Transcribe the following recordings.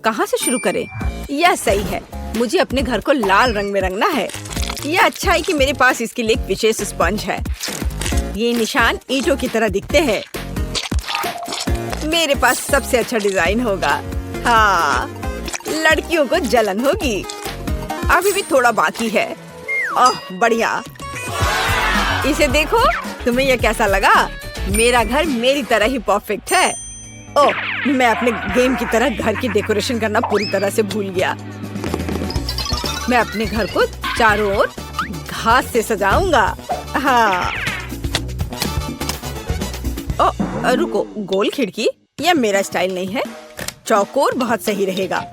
कहाँ से शुरू करें? यह सही है, मुझे अपने घर को लाल रंग में रंगना है। यह अच्छा है कि मेरे पास इसके लिए एक विशेष स्पंज है। ये निशान ईंटों की तरह दिखते हैं। मेरे पास सबसे अच्छा डिजाइन होगा। हाँ, लड़कियों को जलन होगी। अभी भी थोड़ा बाकी है। ओह बढ़िया, इसे देखो। तुम्हें यह कैसा लगा? मेरा घर मेरी तरह ही परफेक्ट है। ओह, मैं अपने गेम की तरह घर की डेकोरेशन करना पूरी तरह से भूल गया। मैं अपने घर को चारों ओर घास से सजाऊंगा। हाँ। ओह रुको, गोल खिड़की? यह मेरा स्टाइल नहीं है। चौकोर बहुत सही रहेगा।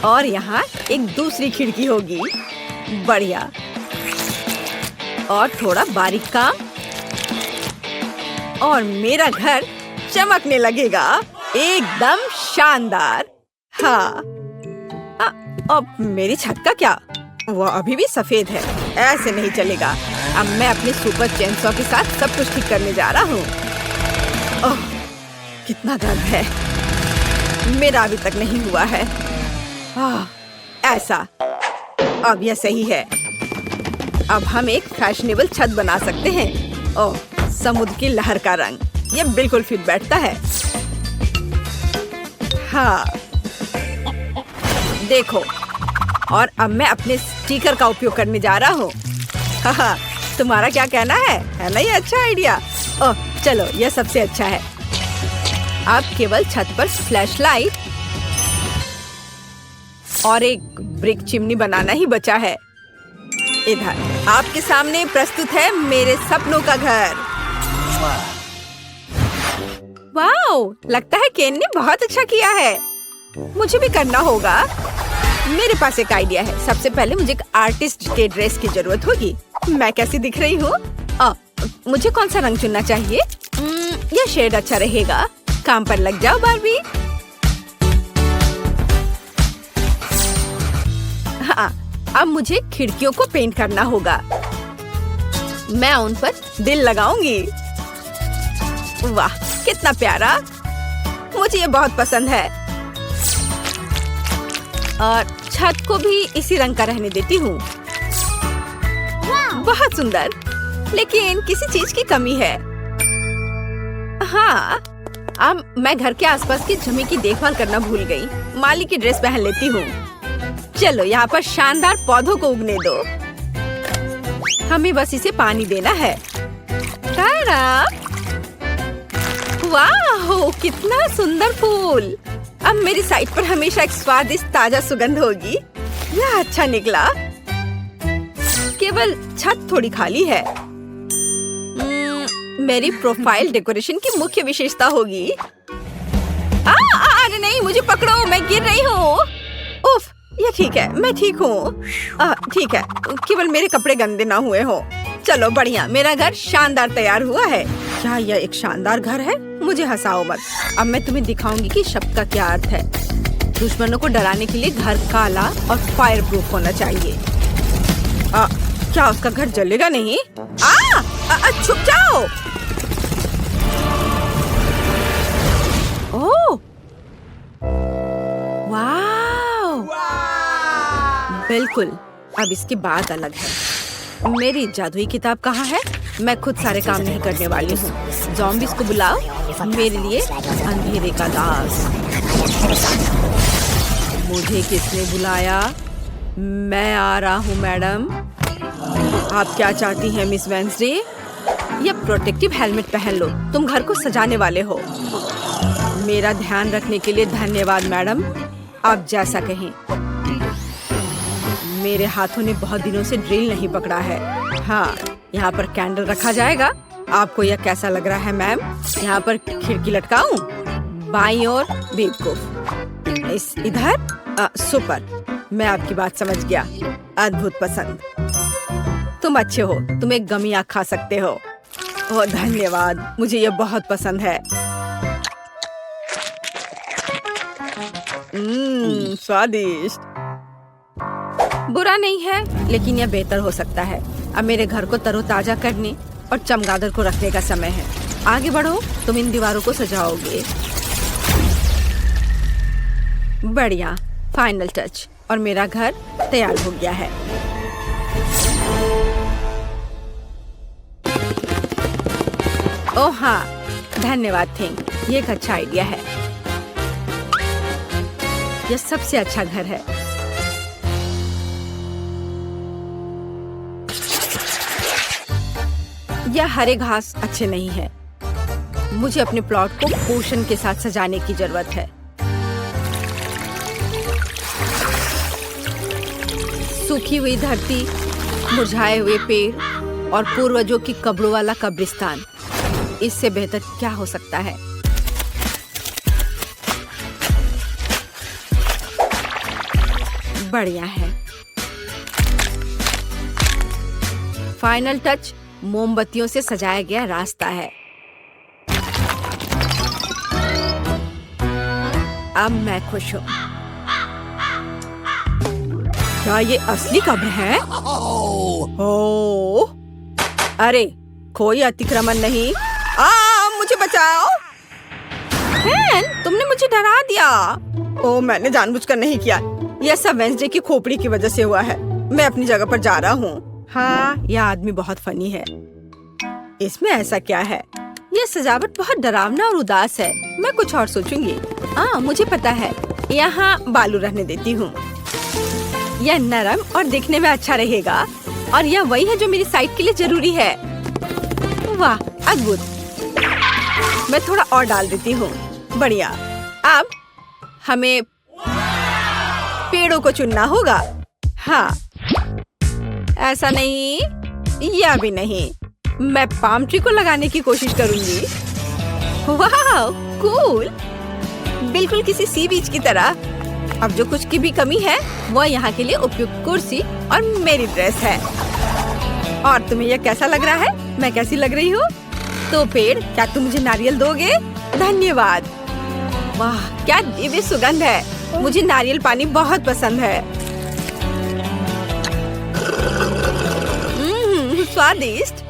और यहाँ एक दूसरी खिड़की होगी। बढ़िया। और थोड़ा बारीक काम और मेरा घर चमकने लगेगा। एकदम शानदार। हाँ। अब मेरी छत का क्या? वो अभी भी सफेद है। ऐसे नहीं चलेगा। अब मैं अपने सुपर चेनसॉ के साथ सब कुछ ठीक करने जा रहा हूँ। ओह, कितना दर्द है। मेरा अभी तक नहीं हुआ है। ऐसा। अब यह सही है। अब हम एक फैशनेबल छत बना सकते हैं। ओह, समुद्र की लहर का रंग, यह बिल्कुल फिट बैठता है। हाँ, देखो। और अब मैं अपने स्टिकर का उपयोग करने जा रहा हूँ। हाँ, तुम्हारा क्या कहना है ना ये अच्छा आइडिया? ओह, चलो, यह सबसे अच्छा है। अब केवल छत पर फ्लैशलाइट और एक ब्रिक चिमनी बनाना ही बचा है। इधर आपके सामने प्रस्तुत है मेरे सपनों का घर। वाओ, लगता है केन ने बहुत अच्छा किया है। मुझे भी करना होगा। मेरे पास एक आइडिया है। सबसे पहले मुझे एक आर्टिस्ट के ड्रेस की जरूरत होगी। मैं कैसी दिख रही हूँ? मुझे कौन सा रंग चुनना चाहिए? यह शेड अच्छा रहेगा। काम पर लग जाओ बारबी। हाँ, अब मुझे खिड़कियों को पेंट करना होगा। मैं उन पर दिल लगाऊंगी। वाह, कितना प्यारा। मुझे ये बहुत पसंद है। और छत को भी इसी रंग का रहने देती हूँ। बहुत सुंदर, लेकिन किसी चीज की कमी है। हाँ, अब मैं घर के आसपास की जमीन की देखभाल करना भूल गई। माली की ड्रेस पहन लेती हूँ। चलो, यहाँ पर शानदार पौधों को उगने दो। हमें बस इसे पानी देना है। तारा! वाह, कितना सुंदर फूल। अब मेरी साइड पर हमेशा एक स्वादिष्ट ताजा सुगंध होगी। यह अच्छा निकला। केवल छत थोड़ी खाली है। मेरी प्रोफाइल डेकोरेशन की मुख्य विशेषता होगी। अरे नहीं, मुझे पकड़ो, मैं गिर रही हूँ। उफ, ये ठीक है, मैं ठीक हूँ। ठीक है, केवल मेरे कपड़े गंदे ना हुए हो। चलो बढ़िया, मेरा घर शानदार तैयार हुआ है। क्या यह एक शानदार घर है? मुझे हंसाओ मत। अब मैं तुम्हें दिखाऊंगी कि शब्द का क्या अर्थ है। दुश्मनों को डराने के लिए घर काला और फायर प्रूफ होना चाहिए। क्या उसका घर जलेगा नहीं? छुप जाओ। ओह, वाव, बिल्कुल। अब इसकी बात अलग है। मेरी जादुई किताब कहाँ है? मैं खुद सारे काम नहीं करने वाली हूँ। ज़ॉम्बीज़ को बुलाओ, मेरे लिए अंधेरे का दास। मुझे किसने बुलाया? मैं आ रहा हूँ मैडम। आप क्या चाहती हैं मिस वेंसडे? यह प्रोटेक्टिव हेलमेट पहन लो, तुम घर को सजाने वाले हो। मेरा ध्यान रखने के लिए धन्यवाद मैडम। आप जैसा कहें। मेरे हाथों ने बहुत दिनों से ड्रिल नहीं पकड़ा है। हाँ, यहाँ पर कैंडल रखा जाएगा। आपको यह कैसा लग रहा है मैम? यहाँ पर खिड़की लटकाऊं? बाईं ओर बेवकूफ। इस इधर सुपर। मैं आपकी बात समझ गया। अद्भुत पसंद। तुम अच्छे हो, तुम एक गमी आँख खा सकते हो। ओह धन्यवाद, मुझे यह बहुत पसंद है। स्वादिष्ट। बुरा नहीं है, लेकिन यह बेहतर हो सकता है। अब मेरे घर को तरोताजा करने और चमगादड़ को रखने का समय है। आगे बढ़ो, तुम इन दीवारों को सजाओगे। बढ़िया, फाइनल टच और मेरा घर तैयार हो गया है। ओह हाँ, धन्यवाद थिंग, ये एक अच्छा आइडिया है। यह सबसे अच्छा घर है। यह हरे घास अच्छे नहीं है। मुझे अपने प्लॉट को पोषण के साथ सजाने की जरूरत है। सूखी हुई धरती, मुरझाए हुए पेड़ और पूर्वजों की कब्रों वाला कब्रिस्तान, इससे बेहतर क्या हो सकता है? बढ़िया है। फाइनल टच मोमबत्तियों से सजाया गया रास्ता है। अब मैं खुश हूँ। क्या ये असली कब्र है? ओह, अरे कोई अतिक्रमण नहीं। मुझे बचाओ। तुमने मुझे डरा दिया। ओह, मैंने जानबूझकर नहीं किया। यह सब वेंसडे की खोपड़ी की वजह से हुआ है। मैं अपनी जगह पर जा रहा हूँ। हाँ, यह आदमी बहुत फनी है। इसमें ऐसा क्या है? यह सजावट बहुत डरावना और उदास है। मैं कुछ और सोचूंगी। मुझे पता है। यहाँ बालू रहने देती हूँ। यह नरम और दिखने में अच्छा रहेगा और यह वही है जो मेरी साइट के लिए जरूरी है। वाह, अद्भुत। मैं थोड़ा और डाल देती हूँ। बढ़िया। अब हमें पेड़ों को चुनना होगा। हाँ, ऐसा नहीं, यह भी नहीं। मैं पाम ट्री को लगाने की कोशिश करूंगी। वाह, कूल। बिल्कुल किसी सी बीच की तरह। अब जो कुछ की भी कमी है वह यहाँ के लिए उपयुक्त कुर्सी और मेरी ड्रेस है। और तुम्हें यह कैसा लग रहा है? मैं कैसी लग रही हूँ? तो पेड़, क्या तुम मुझे नारियल दोगे? धन्यवाद। वाह, क्या दिव्य सुगंध है। मुझे नारियल पानी बहुत पसंद है। स्वादिष्ट।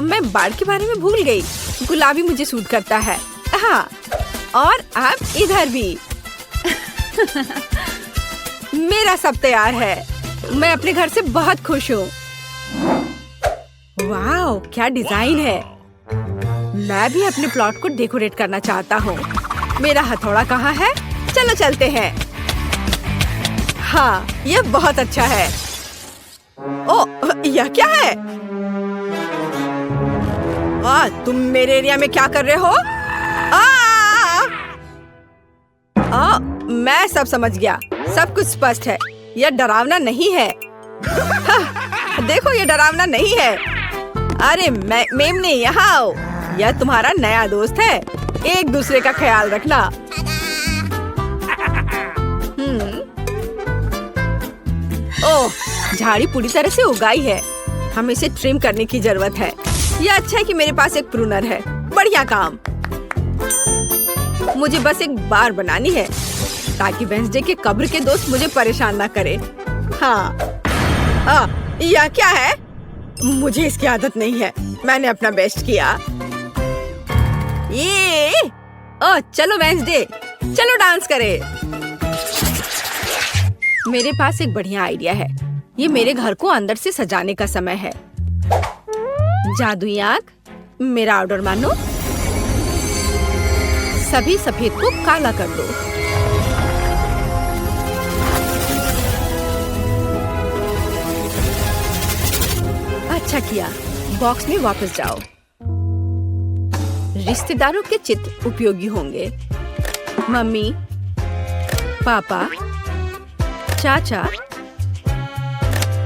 मैं बाढ़ के बारे में भूल गई। गुलाबी मुझे सूट करता है। हाँ, और अब इधर भी। मेरा सब तैयार है। मैं अपने घर से बहुत खुश हूँ। वाह, क्या डिजाइन है। मैं भी अपने प्लॉट को डेकोरेट करना चाहता हूँ। मेरा हथौड़ा कहाँ है? चलो चलते हैं। हाँ, यह बहुत अच्छा है। ओह, यह क्या है? तुम मेरे एरिया में क्या कर रहे हो? मैं सब समझ गया। सब कुछ स्पष्ट है। यह डरावना नहीं है। देखो, यह डरावना नहीं है। अरे मेमने, यहाँ आओ। यह तुम्हारा नया दोस्त है। एक दूसरे का ख्याल रखना। ओह, झाड़ी पूरी तरह से उगाई है। हमें इसे ट्रिम करने की जरूरत है। यह अच्छा है कि मेरे पास एक प्रूनर है। बढ़िया काम। मुझे बस एक बार बनानी है ताकि वेंसडे के कब्र के दोस्त मुझे परेशान ना करे। हाँ, यह क्या है? मुझे इसकी आदत नहीं है। मैंने अपना बेस्ट किया। चलो वेंसडे, चलो डांस करें। मेरे पास एक बढ़िया आइडिया है। ये मेरे घर को अंदर से सजाने का समय है। जादुई आंख, मेरा ऑर्डर मानो। सभी सफेद को काला कर दो। अच्छा किया। बॉक्स में वापस जाओ। रिश्तेदारों के चित्र उपयोगी होंगे। मम्मी, पापा, चाचा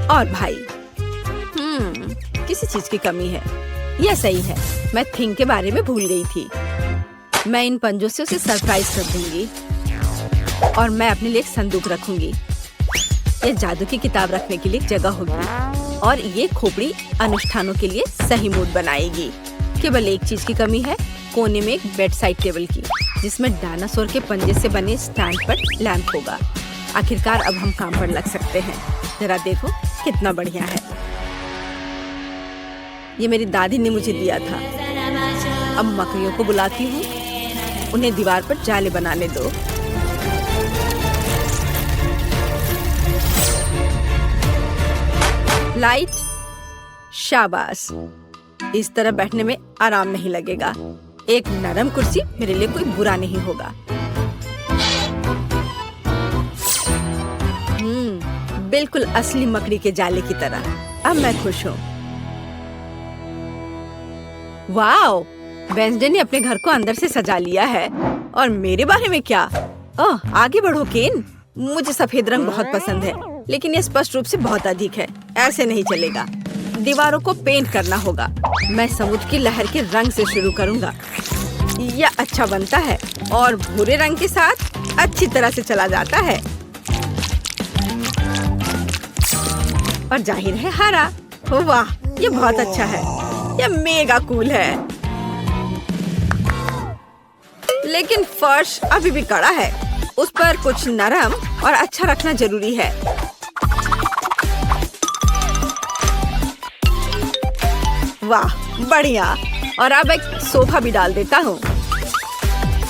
और भाई। किसी चीज की कमी है। यह सही है। मैं थिंग के बारे में भूल गई थी। मैं इन पंजों से उसे सरप्राइज कर दूंगी और मैं अपने लिए एक संदूक रखूंगी। यह जादू की किताब रखने के लिए एक जगह होगी और ये खोपड़ी अनुष्ठानों के लिए सही मूड बनाएगी। केवल एक चीज की कमी है, कोने में एक बेड साइड टेबल की, जिसमें डायनासोर के पंजे से बने स्टैंड पर लैंप होगा। आखिरकार अब हम काम पर लग सकते हैं। जरा देखो कितना बढ़िया है। ये मेरी दादी ने मुझे दिया था। अब मकड़ियों को बुलाती हूँ। उन्हें दीवार पर जाले बनाने दो। लाइट, शाबाश। इस तरह बैठने में आराम नहीं लगेगा। एक नरम कुर्सी मेरे लिए कोई बुरा नहीं होगा। बिल्कुल असली मकड़ी के जाले की तरह। अब मैं खुश हूँ। वाओ, वेंसडे ने अपने घर को अंदर से सजा लिया है। और मेरे बारे में क्या? ओह, आगे बढ़ो केन। मुझे सफेद रंग बहुत पसंद है, लेकिन ये स्पष्ट रूप से बहुत अधिक है। ऐसे नहीं चलेगा। दीवारों को पेंट करना होगा। मैं समुद्र की लहर के रंग से शुरू करूंगा। यह अच्छा बनता है और भूरे रंग के साथ अच्छी तरह से चला जाता है। और जाहिर है हरा। वाह, ये बहुत अच्छा है। यह मेगा कूल है। लेकिन फर्श अभी भी कड़ा है। उस पर कुछ नरम और अच्छा रखना जरूरी है। वाह, बढ़िया। और अब एक सोफा भी डाल देता हूँ।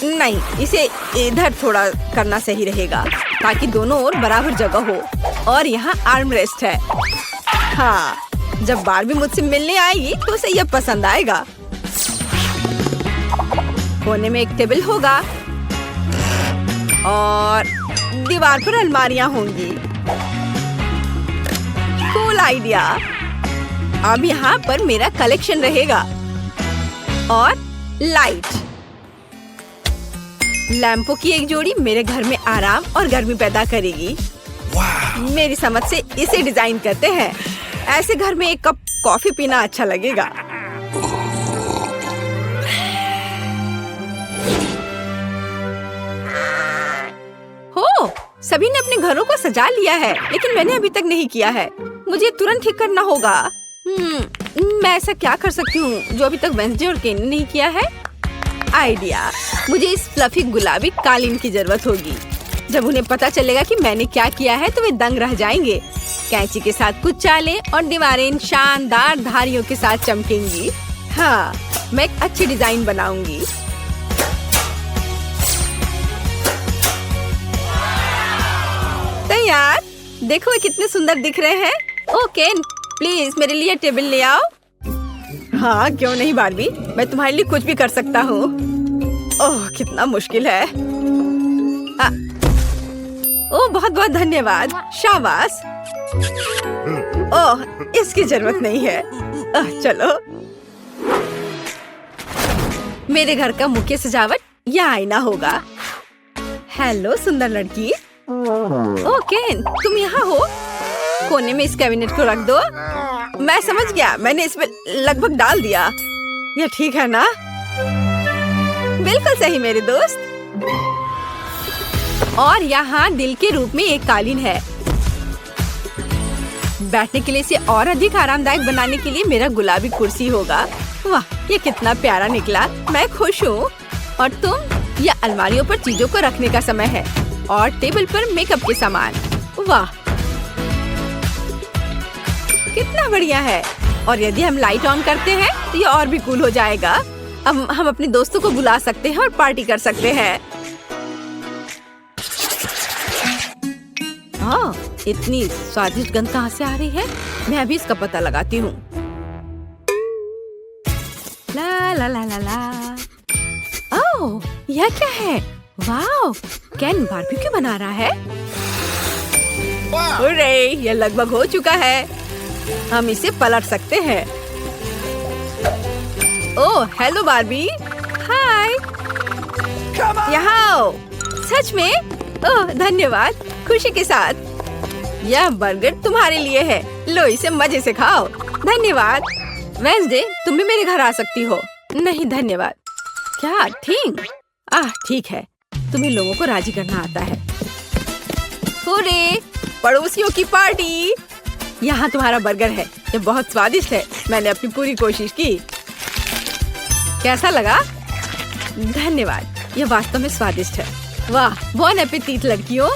नहीं, इसे इधर थोड़ा करना सही रहेगा ताकि दोनों ओर बराबर जगह हो। और यहाँ आर्म रेस्ट है। हाँ, जब बारबी मुझसे मिलने आएगी तो उसे यह पसंद आएगा। कोने में एक टेबल होगा और दीवार पर अलमारियां होंगी। Cool idea. अब यहाँ पर मेरा कलेक्शन रहेगा। और लाइट, लैंपों की एक जोड़ी मेरे घर में आराम और गर्मी पैदा करेगी। मेरी समझ से इसे डिजाइन करते हैं। ऐसे घर में एक कप कॉफी पीना अच्छा लगेगा। हो, सभी ने अपने घरों को सजा लिया है, लेकिन मैंने अभी तक नहीं किया है। मुझे तुरंत ठीक करना होगा। मैं ऐसा क्या कर सकती हूँ जो अभी तक वेंसडे और केन ने नहीं किया है? आइडिया, मुझे इस फ्लफी गुलाबी कालीन की जरूरत होगी। जब उन्हें पता चलेगा कि मैंने क्या किया है तो वे दंग रह जाएंगे। कैंची के साथ कुछ चालें और दीवारें इन शानदार धारियों के साथ चमकेंगी। हाँ, मैं एक अच्छी डिजाइन बनाऊंगी। तैयार। देखो वे कितने सुंदर दिख रहे हैं। ओ केन, प्लीज मेरे लिए टेबल ले आओ। हाँ, क्यों नहीं बारबी, मैं तुम्हारे लिए कुछ भी कर सकता हूँ। ओह, कितना मुश्किल है। ओह, बहुत बहुत धन्यवाद। शाबाश। ओह, इसकी जरूरत नहीं है। चलो। मेरे घर का मुख्य सजावट यह आईना होगा। हेलो सुंदर लड़की। ओह केन, तुम यहाँ हो? कोने में इस कैबिनेट को रख दो। मैं समझ गया, मैंने इसमें लगभग डाल दिया। यह ठीक है ना? बिल्कुल सही मेरे दोस्त। और यहाँ दिल के रूप में एक कालीन है। बैठने के लिए इसे और अधिक आरामदायक बनाने के लिए मेरा गुलाबी कुर्सी होगा। वाह, ये कितना प्यारा निकला। मैं खुश हूँ। और तुम? यह अलमारियों पर चीजों को रखने का समय है और टेबल पर मेकअप के सामान। वाह, कितना बढ़िया है। और यदि हम लाइट ऑन करते हैं तो ये और भी कूल हो जाएगा। अब हम अपने दोस्तों को बुला सकते हैं और पार्टी कर सकते हैं। हाँ, इतनी स्वादिष्ट गंध कहाँ से आ रही है? मैं अभी इसका पता लगाती हूँ। ला ला ला ला ला। ओह, यह क्या है? वाओ, केन बारबेक्यू बना रहा है। अरे, यह लगभग हो चुका है। हम इसे पलट सकते हैं। ओह, हेलो बारबी। हाय। यहाँ आओ। सच में? ओह, धन्यवाद। खुशी के साथ। यह बर्गर तुम्हारे लिए है। लो, इसे मजे से खाओ। धन्यवाद। वेंसडे, तुम भी मेरे घर आ सकती हो। नहीं धन्यवाद। क्या? ठीक है। तुम्हें लोगों को राजी करना आता है। हुर्रे, पड़ोसियों की पार्टी। यहाँ तुम्हारा बर्गर है। ये बहुत स्वादिष्ट है। मैंने अपनी पूरी कोशिश की। कैसा लगा? धन्यवाद। यह वास्तव में स्वादिष्ट है। वाह, बॉन एपेटीट लड़कियों।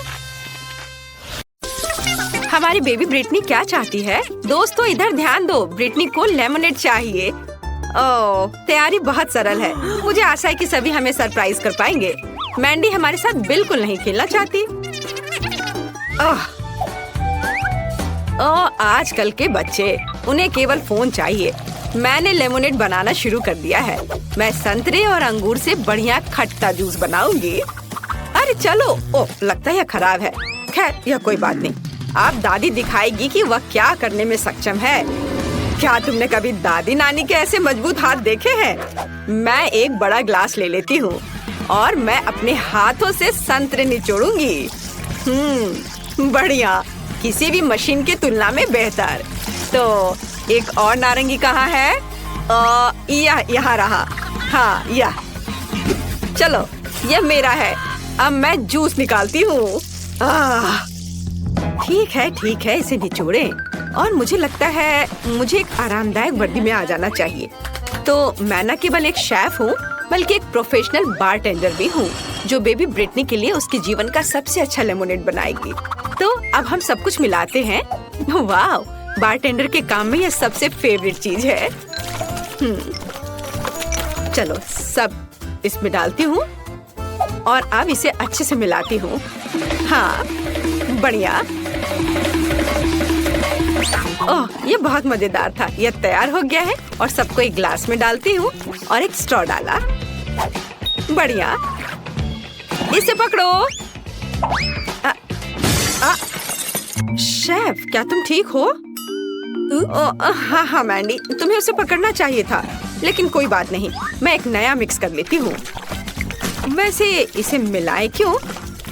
हमारी बेबी ब्रिटनी क्या चाहती है? दोस्तों इधर ध्यान दो। ब्रिटनी को लेमनेड चाहिए। ओह, तैयारी बहुत सरल है। मुझे आशा है कि सभी हमें सरप्राइज कर पाएंगे। मैंडी हमारे साथ बिल्कुल नहीं खेलना चाहती। आजकल के बच्चे, उन्हें केवल फोन चाहिए। मैंने लेमोनेड बनाना शुरू कर दिया है। मैं संतरे और अंगूर से बढ़िया खट्टा जूस बनाऊंगी। अरे चलो, लगता है यह खराब है। खैर, यह कोई बात नहीं। अब दादी दिखाएगी कि वह क्या करने में सक्षम है। क्या तुमने कभी दादी नानी के ऐसे मजबूत हाथ देखे हैं? मैं एक बड़ा ग्लास ले लेती हूँ और मैं अपने हाथों से संतरे निचोड़ूंगी। बढ़िया, किसी भी मशीन की तुलना में बेहतर। तो एक और नारंगी कहाँ है? यहाँ रहा। हाँ, यह। चलो, यह मेरा है। अब मैं जूस निकालती हूँ। ठीक है, इसे निचोड़ें। और मुझे लगता है मुझे एक आरामदायक वर्दी में आ जाना चाहिए। तो मैं न केवल एक शेफ हूँ, बल्कि एक प्रोफेशनल बारटेंडर भी हूँ, जो बेबी ब्रिटनी के लिए उसके जीवन का सबसे अच्छा लेमोनेड बनाएगी। तो अब हम सब कुछ मिलाते हैं। वाह, बारटेंडर के काम में यह सबसे फेवरेट चीज है। चलो, सब इसमें डालती हूँ और अब इसे अच्छे से मिलाती हूँ। हाँ, बढ़िया। ओह, ये बहुत मजेदार था। यह तैयार हो गया है और सबको एक ग्लास में डालती हूँ और एक स्ट्रॉ डाला। बढ़िया, इसे पकड़ो। शेफ, क्या तुम ठीक हो? हाँ मैंडी, तुम्हें उसे पकड़ना चाहिए था, लेकिन कोई बात नहीं, मैं एक नया मिक्स कर लेती हूँ। वैसे इसे मिलाएं क्यों?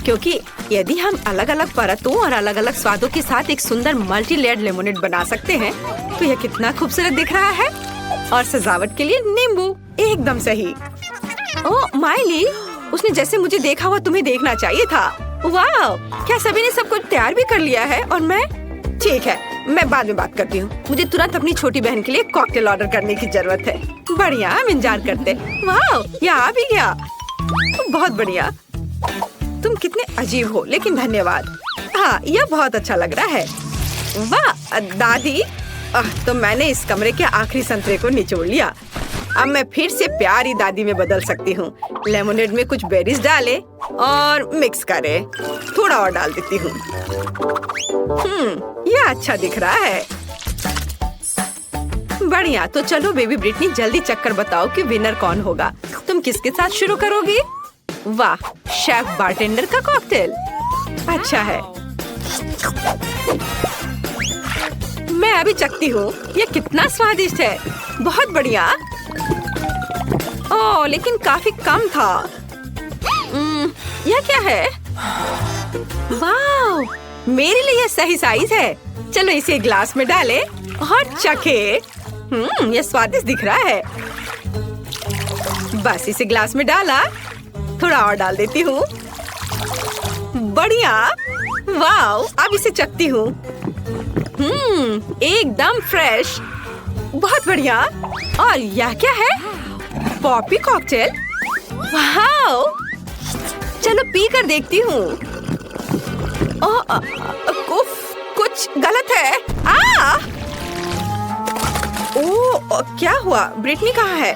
क्योंकि यदि हम अलग अलग परतों और अलग अलग स्वादों के साथ एक सुंदर मल्टी लेयर्ड लेमोनेड बना सकते हैं, तो यह कितना खूबसूरत दिख रहा है। और सजावट के लिए नींबू, एकदम सही। ओह माइली, उसने जैसे मुझे देखा हुआ तुम्हें देखना चाहिए था। वाह, क्या सभी ने सब कुछ तैयार भी कर लिया है? और मैं? ठीक है, मैं बाद में बात करती हूँ। मुझे तुरंत अपनी छोटी बहन के लिए कॉकटेल ऑर्डर करने की जरूरत है। बढ़िया, हम इंतजार करते। वाह, यह आ भी गया। बहुत बढ़िया। तुम कितने अजीब हो, लेकिन धन्यवाद। हाँ, यह बहुत अच्छा लग रहा है। वाह दादी, तो मैंने इस कमरे के आखिरी संतरे को निचोड़ लिया। अब मैं फिर से प्यारी दादी में बदल सकती हूँ। लेमोनेड में कुछ बेरीज डाले और मिक्स करे। थोड़ा और डाल देती हूँ। यह अच्छा दिख रहा है। बढ़िया, तो चलो बेबी ब्रिटनी, जल्दी चक्कर बताओ कि विनर कौन होगा। तुम किसके साथ शुरू करोगी? वाह, शेफ बारटेंडर का कॉकटेल। अच्छा है, मैं अभी चखती हूँ। यह कितना स्वादिष्ट है। बहुत बढ़िया। ओह, लेकिन काफी कम था। यह क्या है? वाह, मेरे लिए यह सही साइज है। चलो इसे ग्लास में डालें और चखे। यह स्वादिष्ट दिख रहा है। बस इसे ग्लास में डाला, थोड़ा और डाल देती हूँ। बढ़िया। वाह, अब इसे चखती हूँ। एकदम फ्रेश। बहुत बढ़िया। और यह क्या है? Poppy cocktail. वाह, चलो पी कर देखती हूँ। कुछ गलत है। क्या हुआ? ब्रिटनी कहाँ है?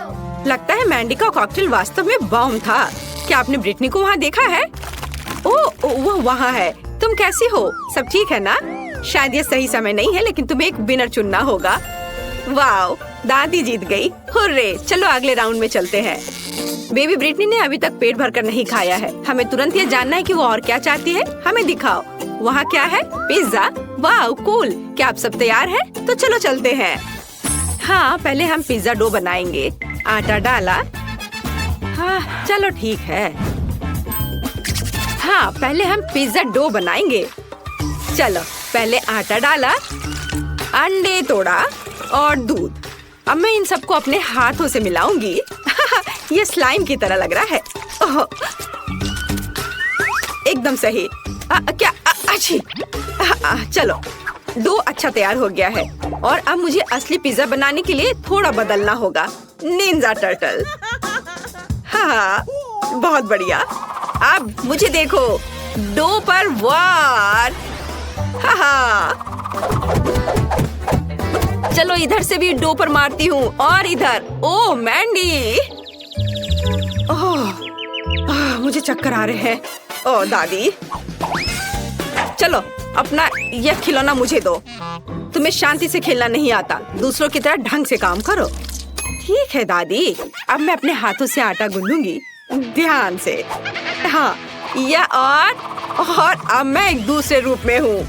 लगता है मैंडी का कॉकटेल वास्तव में बॉम्ब था। क्या आपने ब्रिटनी को वहाँ देखा है? वो वहाँ है। तुम कैसी हो? सब ठीक है ना? शायद ये सही समय नहीं है, लेकिन तुम्हें एक विनर चुनना होगा। वाओ, दादी जीत गई। हुर्रे, चलो अगले राउंड में चलते हैं। बेबी ब्रिटनी ने अभी तक पेट भरकर नहीं खाया है। हमें तुरंत ये जानना है कि वो और क्या चाहती है। हमें दिखाओ। वहाँ क्या है? पिज्जा। Wow, cool. क्या आप सब तैयार हैं? तो चलो चलते हैं। हाँ, पहले हम पिज्जा डो बनाएंगे। आटा डाला। हाँ, चलो ठीक है। हाँ, पहले हम पिज्जा डो बनाएंगे। चलो, पहले आटा डाला, अंडे तोड़ा और दूध। अब मैं इन सबको अपने हाथों से मिलाऊंगी। ये स्लाइम की तरह लग रहा है। एकदम सही। क्या? अच्छी। चलो, डो अच्छा तैयार हो गया है और अब मुझे असली पिज्जा बनाने के लिए थोड़ा बदलना होगा। Ninja turtle. हाँ, बहुत बढ़िया। अब मुझे देखो, डो पर वार। हाँ, चलो इधर से भी डो पर मारती हूँ और इधर। ओह मैंडी, मुझे चक्कर आ रहे हैं। ओह दादी, चलो अपना यह खिलौना मुझे दो। तुम्हें शांति से खेलना नहीं आता, दूसरों की तरह ढंग से काम करो। ठीक है दादी, अब मैं अपने हाथों से आटा गूंदूंगी, ध्यान से। हाँ, यह और अब मैं एक दूसरे रूप में हूँ।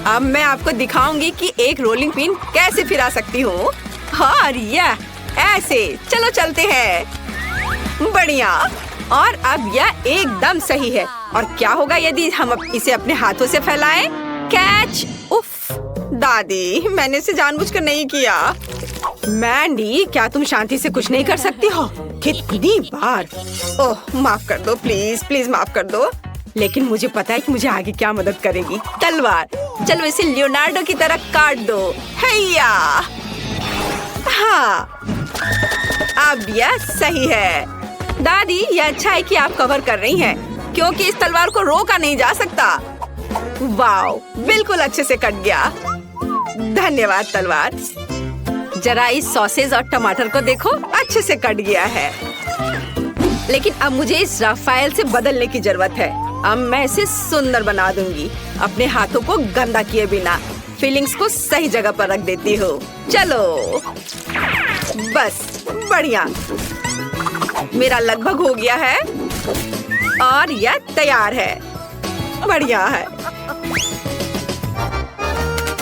अब मैं आपको दिखाऊंगी कि एक रोलिंग पिन कैसे फिरा सकती हूँ। और यह ऐसे। चलो चलते हैं। बढ़िया। और अब यह एकदम सही है। और क्या होगा यदि हम इसे अपने हाथों से फैलाएं? कैच। उफ दादी, मैंने इसे जानबूझकर नहीं किया। मैंडी, क्या तुम शांति से कुछ नहीं कर सकती हो? कितनी बार। ओह माफ कर दो, प्लीज प्लीज माफ कर दो। लेकिन मुझे पता है कि मुझे आगे क्या मदद करेगी। तलवार। चलो इसे लियोनार्डो की तरह काट दो। हैया। हाँ, अब यह सही है। दादी, यह अच्छा है कि आप कवर कर रही हैं, क्योंकि इस तलवार को रोका नहीं जा सकता। वाओ, बिल्कुल अच्छे से कट गया। धन्यवाद तलवार। जरा इस सॉसेज और टमाटर को देखो, अच्छे से कट गया है। लेकिन अब मुझे इस राफेल से बदलने की जरूरत है। अब मैं इसे सुंदर बना दूंगी, अपने हाथों को गंदा किए बिना। फीलिंग्स को सही जगह पर रख देती हूँ। चलो बस, बढ़िया। मेरा लगभग हो गया है और यह तैयार है। बढ़िया है।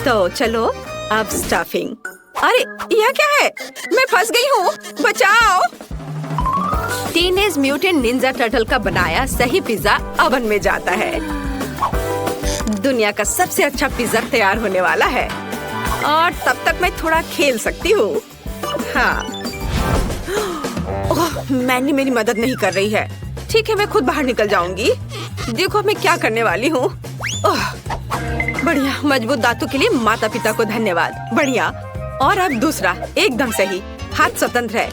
तो चलो अब स्टफिंग। अरे यह क्या है? मैं फंस गई हूँ, बचाओ। टीनेज म्यूटेंट निंजा टर्टल का बनाया सही पिज्जा ओवन में जाता है। दुनिया का सबसे अच्छा पिज्जा तैयार होने वाला है। और तब तक मैं थोड़ा खेल सकती हूँ। हाँ। ओह, मैंने मेरी मदद नहीं कर रही है। ठीक है, मैं खुद बाहर निकल जाऊंगी। देखो मैं क्या करने वाली हूँ। बढ़िया। मजबूत दांतों के लिए माता पिता को धन्यवाद। बढ़िया। और अब दूसरा, एकदम सही। हाथ स्वतंत्र है।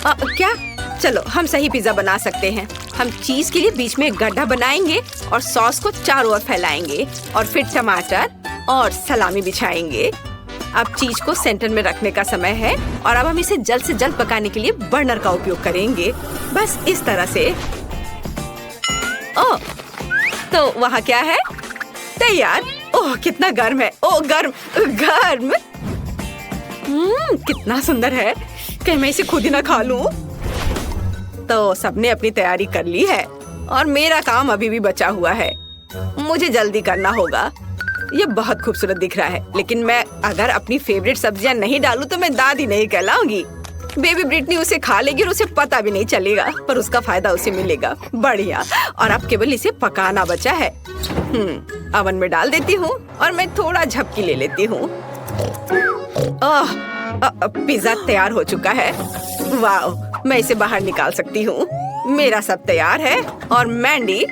क्या? चलो हम सही पिज्जा बना सकते हैं। हम चीज के लिए बीच में एक गड्ढा बनाएंगे और सॉस को चारों ओर फैलाएंगे और फिर टमाटर और सलामी बिछाएंगे। अब चीज को सेंटर में रखने का समय है और अब हम इसे जल्द से जल्द पकाने के लिए बर्नर का उपयोग करेंगे। बस इस तरह से। ओह, तो वहाँ क्या है? तैयार। ओह कितना गर्म है। ओह गर्म गर्म। कितना सुंदर है। कहीं मैं इसे खुद ही ना खा लूं? तो सबने अपनी तैयारी कर ली है और मेरा काम अभी भी बचा हुआ है। मुझे जल्दी करना होगा। ये बहुत खूबसूरत दिख रहा है, लेकिन मैं अगर अपनी फेवरेट सब्जियां नहीं डालूं तो मैं दादी नहीं कहलाऊंगी। बेबी ब्रिटनी उसे खा लेगी और उसे पता भी नहीं चलेगा, पर उसका फायदा उसे मिलेगा। बढ़िया। और अब केवल इसे पकाना बचा है। ओवन में डाल देती हूँ और मैं थोड़ा झपकी ले लेती हूँ। पिज्जा तैयार हो चुका है। वाह, मैं इसे बाहर निकाल सकती हूँ। मेरा सब तैयार है और मैंडी,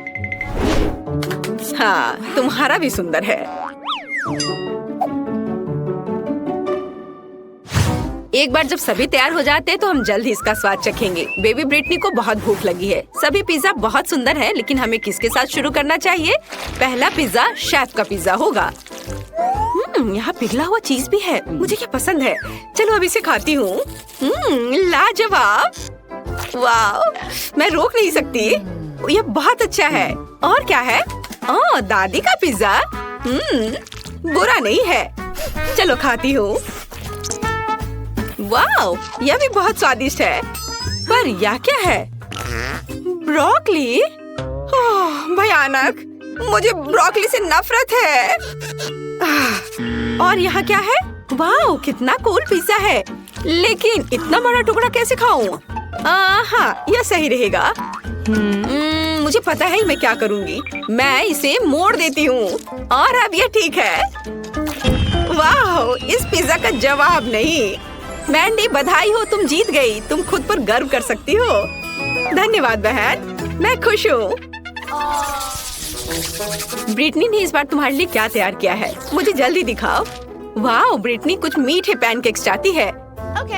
हाँ तुम्हारा भी सुंदर है। एक बार जब सभी तैयार हो जाते हैं तो हम जल्द ही इसका स्वाद चखेंगे। बेबी ब्रिटनी को बहुत भूख लगी है। सभी पिज्जा बहुत सुंदर है, लेकिन हमें किसके साथ शुरू करना चाहिए? पहला पिज्जा शेफ का पिज्जा होगा। यहाँ पिघला हुआ चीज भी है, मुझे क्या पसंद है। चलो अब इसे खाती हूँ। लाजवाब। वाह, मैं रोक नहीं सकती। यह बहुत अच्छा है। और क्या है? ओह, दादी का पिज्जा। बुरा नहीं है। चलो खाती हूँ। वाह, यह भी बहुत स्वादिष्ट है। पर यह क्या है? ब्रोकली। ओह, भयानक। मुझे ब्रोकली से नफरत है। और यहाँ क्या है? वाह, कितना कूल पिज्जा है। लेकिन इतना बड़ा टुकड़ा कैसे खाऊं? हाँ, यह सही रहेगा। मुझे पता है मैं क्या करूँगी। मैं इसे मोड़ देती हूँ और अब यह ठीक है। वाह, इस पिज्जा का जवाब नहीं। मैंडी, बधाई हो, तुम जीत गई। तुम खुद पर गर्व कर सकती हो। धन्यवाद बहन, मैं खुश हूँ। ब्रिटनी ने इस बार तुम्हारे लिए क्या तैयार किया है? मुझे जल्दी दिखाओ। वाह, ब्रिटनी कुछ मीठे पैनकेक्स चाहती है।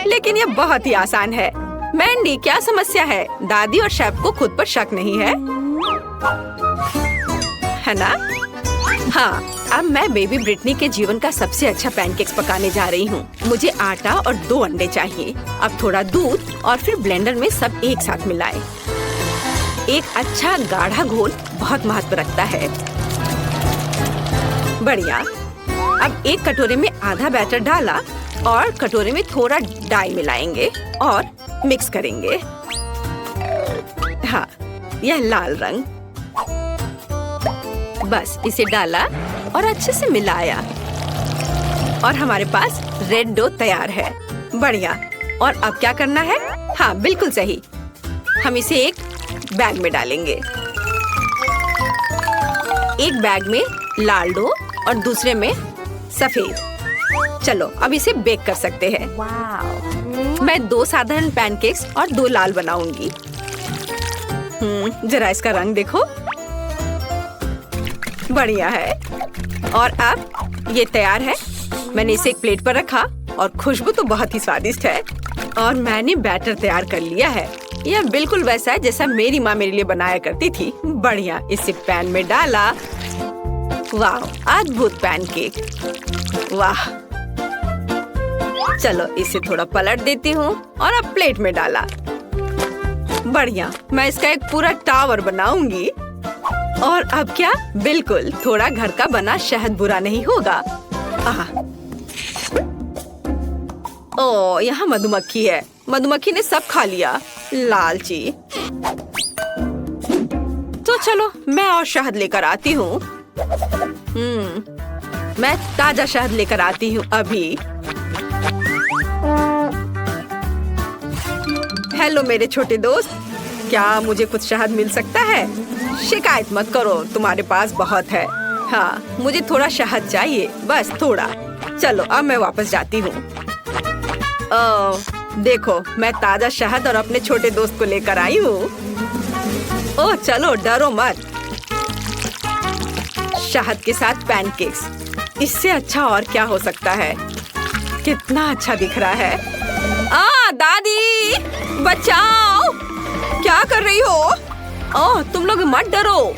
लेकिन यह बहुत ही आसान है। मैंडी, क्या समस्या है? दादी और शेफ को खुद पर शक नहीं है ना? हाँ, अब मैं बेबी ब्रिटनी के जीवन का सबसे अच्छा पैनकेक्स पकाने जा रही हूँ। मुझे आटा और 2 अंडे चाहिए। अब थोड़ा दूध और फिर ब्लेंडर में सब एक साथ मिलाएं। एक अच्छा गाढ़ा घोल बहुत महत्व रखता है। बढ़िया। अब एक कटोरे में आधा बैटर डाला और कटोरे में थोड़ा डाई मिलाएंगे और मिक्स करेंगे। हाँ, यह लाल रंग। बस इसे डाला और अच्छे से मिलाया और हमारे पास रेड डो तैयार है। बढ़िया। और अब क्या करना है? हाँ, बिल्कुल सही। हम इसे एक बैग में डालेंगे। एक बैग में लाल डो और दूसरे में सफेद। चलो अब इसे बेक कर सकते हैं। मैं 2 साधारण पैनकेक्स और 2 लाल बनाऊंगी। जरा इसका रंग देखो, बढ़िया है। और अब ये तैयार है। मैंने इसे एक प्लेट पर रखा और खुशबू तो बहुत ही स्वादिष्ट है। और मैंने बैटर तैयार कर लिया है। यह बिल्कुल वैसा है जैसा मेरी माँ मेरे लिए बनाया करती थी। बढ़िया। इसे पैन में डाला। वाह, अद्भुत पैनकेक। वाह। चलो इसे थोड़ा पलट देती हूँ और अब प्लेट में डाला। बढ़िया। मैं इसका एक पूरा टावर बनाऊंगी। और अब क्या? बिल्कुल, थोड़ा घर का बना शहद बुरा नहीं होगा। ओह, यहाँ मधुमक्खी है। मधुमक्खी ने सब खा लिया। लालची। तो चलो मैं और शहद लेकर आती हूँ। मैं ताजा शहद लेकर आती हूँ अभी। हेलो मेरे छोटे दोस्त, क्या मुझे कुछ शहद मिल सकता है? शिकायत मत करो, तुम्हारे पास बहुत है। हाँ, मुझे थोड़ा शहद चाहिए, बस थोड़ा। चलो अब मैं वापस जाती हूँ। देखो, मैं ताजा शहद और अपने छोटे दोस्त को लेकर आई हूँ। ओह चलो, डरो मत। शहद के साथ पैनकेक्स, इससे अच्छा और क्या हो सकता है? कितना अच्छा दिख रहा है। दादी बचाओ, क्या कर रही हो? ओह, तुम लोग मत डरो।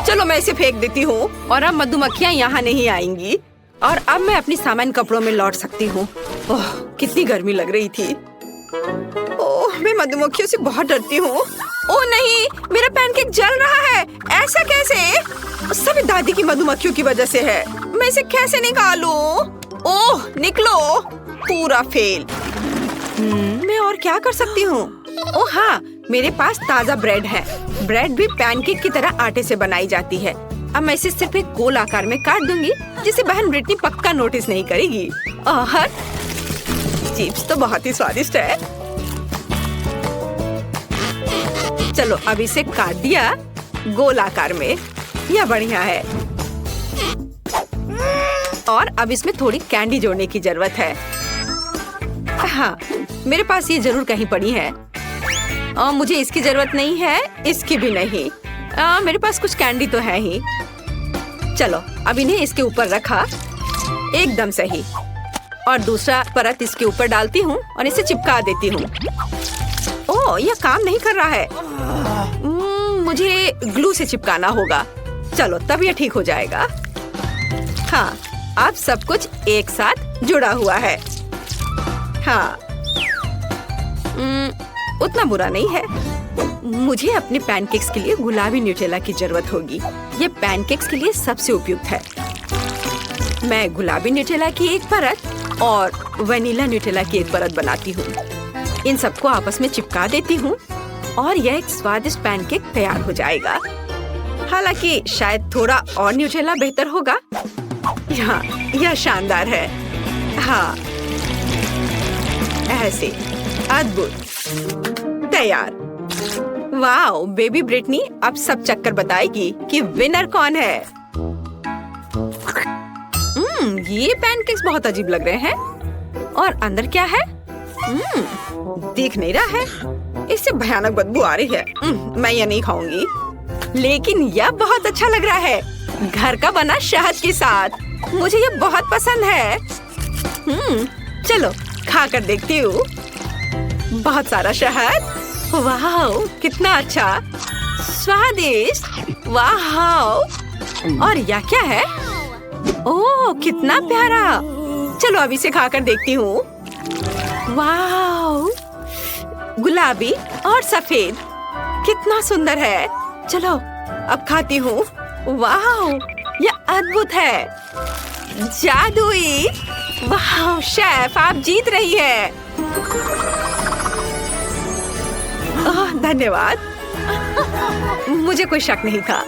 चलो मैं इसे फेंक देती हूँ और अब मधुमक्खियाँ यहाँ नहीं आएंगी। और अब मैं अपनी सामान्य कपड़ों में लौट सकती हूँ। ओह, कितनी गर्मी लग रही थी। ओह, मैं मधुमक्खियों से बहुत डरती हूँ। ओह नहीं, मेरा पैनकेक जल रहा है। ऐसा कैसे? सभी दादी की मधुमक्खियों की वजह से है। मैं इसे कैसे निकालूं? ओह, निकलो। पूरा फेल। मैं और क्या कर सकती हूँ? ओह हाँ, मेरे पास ताजा ब्रेड है। ब्रेड भी पैनकेक की तरह आटे से बनाई जाती है। अब मैं इसे सिर्फ एक गोल आकार में काट दूंगी, जिसे बहन ब्रिटनी पक्का नोटिस नहीं करेगी। और चिप्स तो बहुत ही स्वादिष्ट है। चलो अब इसे काट दिया गोल आकार में। यह बढ़िया है। और अब इसमें थोड़ी कैंडी जोड़ने की जरूरत है। हाँ, मेरे पास ये जरूर कहीं पड़ी है। मुझे इसकी जरूरत नहीं है, इसकी भी नहीं। मेरे पास कुछ कैंडी तो है ही। चलो अब इन्हें इसके ऊपर रखा, एकदम सही। और दूसरा परत इसके ऊपर डालती हूँ और इसे चिपका देती हूँ। ओह, यह काम नहीं कर रहा है। मुझे ग्लू से चिपकाना होगा। चलो तब यह ठीक हो जाएगा। हाँ, अब सब कुछ एक साथ जुड़ा हुआ है। हाँ, उतना बुरा नहीं है। मुझे अपने पैनकेक्स के लिए गुलाबी न्यूटेला की जरूरत होगी। ये पैनकेक्स के लिए सबसे उपयुक्त है। मैं गुलाबी न्यूटेला की एक परत और वनीला न्यूटेला की एक परत बनाती हूँ। इन सबको आपस में चिपका देती हूँ और यह एक स्वादिष्ट पैनकेक तैयार हो जाएगा। हालांकि शायद थोड़ा और न्यूटेला बेहतर होगा। हाँ, यह शानदार है। हाँ, ऐसे अद्भुत, तैयार। वाओ, बेबी ब्रिटनी अब सब चक्कर बताएगी कि विनर कौन है। ये पैनकेक्स बहुत अजीब लग रहे हैं। और अंदर क्या है? दिख नहीं रहा है। इससे भयानक बदबू आ रही है। मैं ये नहीं खाऊंगी। लेकिन यह बहुत अच्छा लग रहा है, घर का बना शहद के साथ। मुझे ये बहुत पसंद है। चलो खा कर देखती हूँ। बहुत सारा शहद। वाह, कितना अच्छा, स्वादिष्ट। वाह, और यह क्या है? ओह, कितना प्यारा। चलो अब इसे खाकर देखती हूँ। वाह, गुलाबी और सफेद, कितना सुंदर है। चलो अब खाती हूँ। वाह, यह अद्भुत है, जादुई। वाह शेफ, आप जीत रही है। धन्यवाद। मुझे कोई शक नहीं था।